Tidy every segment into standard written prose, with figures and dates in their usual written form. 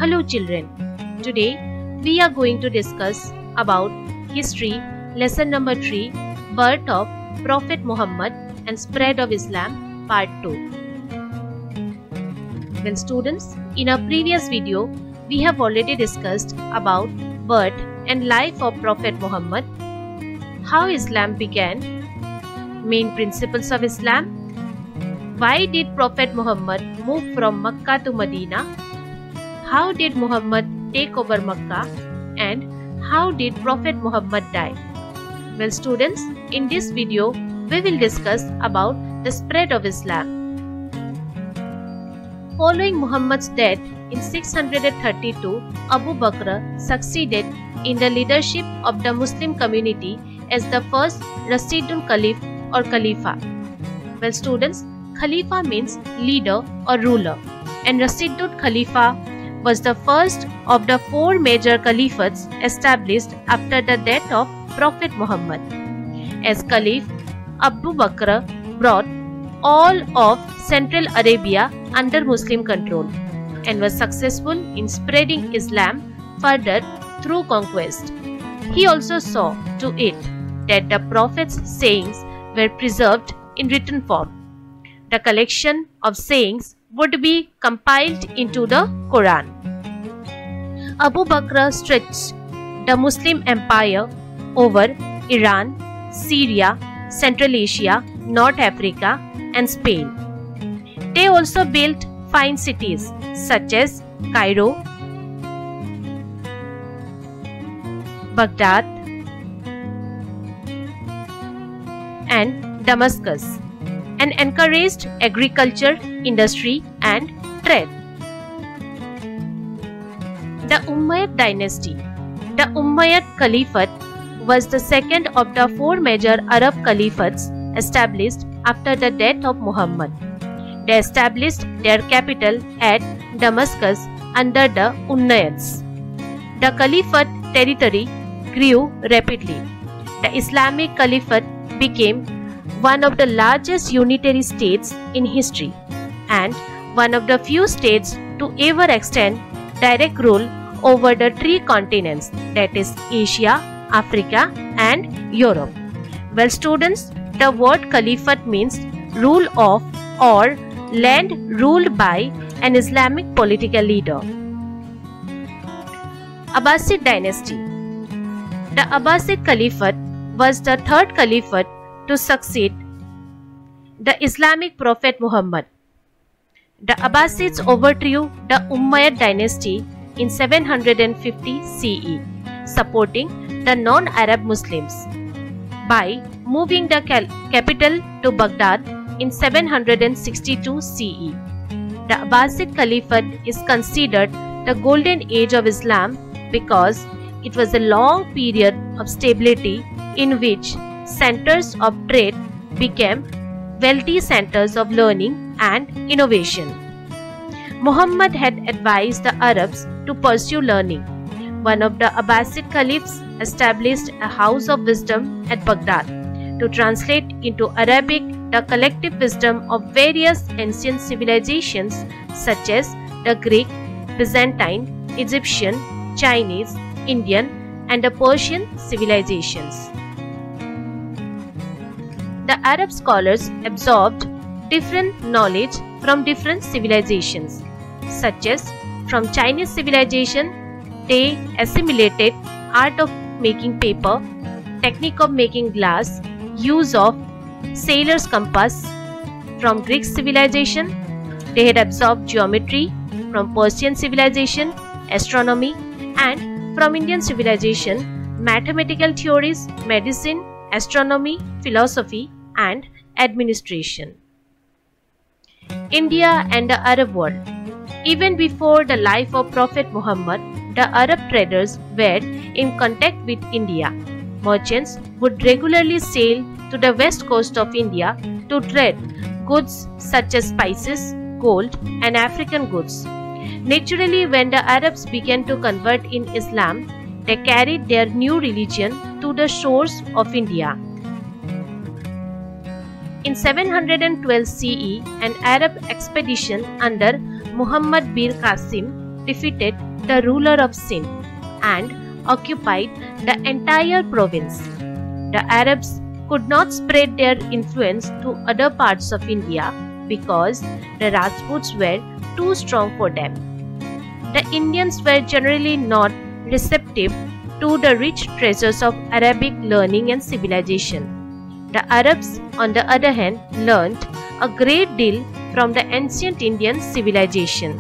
Hello children, today we are going to discuss about history lesson number 3, birth of Prophet Muhammad and spread of Islam part 2. Well students, in our previous video we have already discussed about birth and life of Prophet Muhammad, how Islam began, main principles of Islam, why did Prophet Muhammad move from Makkah to Medina, how did Muhammad take over Makkah, and how did Prophet Muhammad die? Well students, in this video we will discuss about the spread of Islam. Following Muhammad's death in 632, Abu Bakr succeeded in the leadership of the Muslim community as the first Rashidul Caliph or Khalifa. Well students, Khalifa means leader or ruler, and Rashidul Khalifa was the first of the 4 major caliphs established after the death of Prophet Muhammad. As Caliph, Abu Bakr brought all of Central Arabia under Muslim control and was successful in spreading Islam further through conquest. He also saw to it that the Prophet's sayings were preserved in written form. The collection of sayings would be compiled into the Quran. Abu Bakr stretched the Muslim empire over Iran, Syria, Central Asia, North Africa, and Spain. They also built fine cities such as Cairo, Baghdad, and Damascus, and encouraged agriculture, industry, and trade. The Umayyad dynasty. The Umayyad Caliphate was the second of the 4 major Arab caliphates established after the death of Muhammad. They established their capital at Damascus under the Umayyads. The caliphate territory grew rapidly. The Islamic Caliphate became one of the largest unitary states in history and one of the few states to ever extend direct rule over the 3 continents, that is Asia, Africa, and Europe. Well students, the word Caliphate means rule of or land ruled by an Islamic political leader. Abbasid dynasty. The Abbasid Caliphate was the 3rd Caliphate to succeed the Islamic Prophet Muhammad. The Abbasids overthrew the Umayyad dynasty in 750 CE, supporting the non-Arab Muslims by moving the capital to Baghdad in 762 CE. The Abbasid Caliphate is considered the golden age of Islam because it was a long period of stability in which centers of trade became wealthy centers of learning and innovation. Muhammad had advised the Arabs to pursue learning. One of the Abbasid caliphs established a house of wisdom at Baghdad to translate into Arabic the collective wisdom of various ancient civilizations such as the Greek, Byzantine, Egyptian, Chinese, Indian, and the Persian civilizations. The Arab scholars absorbed different knowledge from different civilizations, such as from Chinese civilization, they assimilated art of making paper, technique of making glass, use of sailor's compass. From Greek civilization, they had absorbed geometry, from Persian civilization, astronomy, and from Indian civilization, mathematical theories, medicine, astronomy, philosophy, and administration. India and the Arab world. Even before the life of Prophet Muhammad, the Arab traders were in contact with India. Merchants would regularly sail to the west coast of India to trade goods such as spices, gold, and African goods. Naturally, when the Arabs began to convert in Islam, they carried their new religion to the shores of India. In 712 CE, an Arab expedition under Muhammad bin Qasim defeated the ruler of Sindh and occupied the entire province. The Arabs could not spread their influence to other parts of India because the Rajputs were too strong for them. The Indians were generally not receptive to the rich treasures of Arabic learning and civilization. The Arabs, on the other hand, learnt a great deal from the ancient Indian civilization.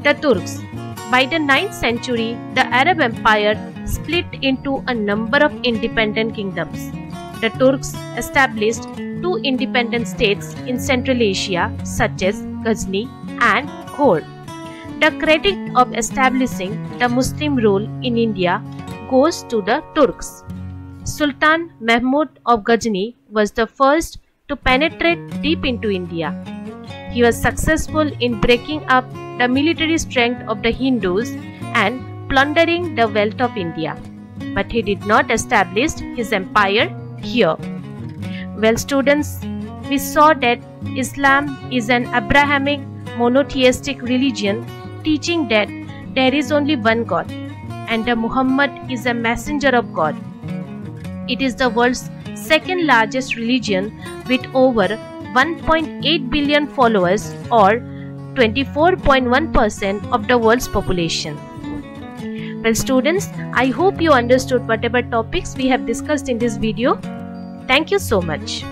The Turks. By the 9th century, the Arab Empire split into a number of independent kingdoms. The Turks established 2 independent states in Central Asia such as Ghazni and Ghor. The credit of establishing the Muslim rule in India goes to the Turks. Sultan Mahmud of Ghazni was the first to penetrate deep into India. He was successful in breaking up the military strength of the Hindus and plundering the wealth of India, but he did not establish his empire here. Well, students, we saw that Islam is an Abrahamic monotheistic religion teaching that there is only one God and that Muhammad is a messenger of God. It is the world's second largest religion with over 1.8 billion followers or 24.1% of the world's population. Well, students, I hope you understood whatever topics we have discussed in this video. Thank you so much.